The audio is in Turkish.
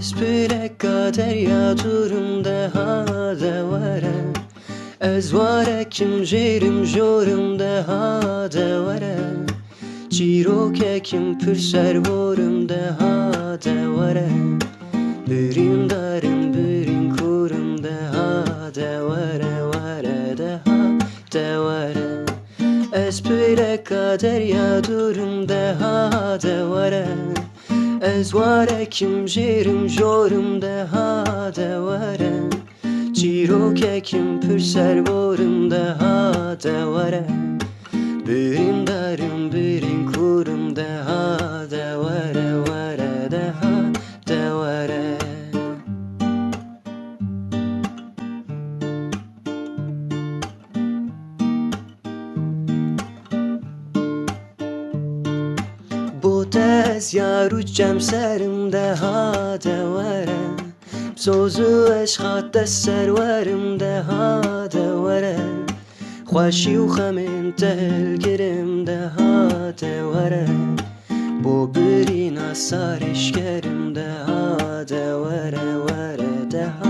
Espireka derya durum ha devare Ez varekim jerim jorum ha devare Çirokekim pürser vorum ha devare Bürin darım bürin kurum ha devare vare ha devare Espireka derya durum ha devare Ez varekim jerim jorum ha devare Çirokekim pürser vorum ha devare Bürin darım bürin kurum ha devare vare ha devare Bu tez yaru cem serimde ha devare Sozu eşqat dest serverimde ha devare خوشی و خمین دلگیرمده ها دواره با برین سرش گرمده ها دواره وره ده ها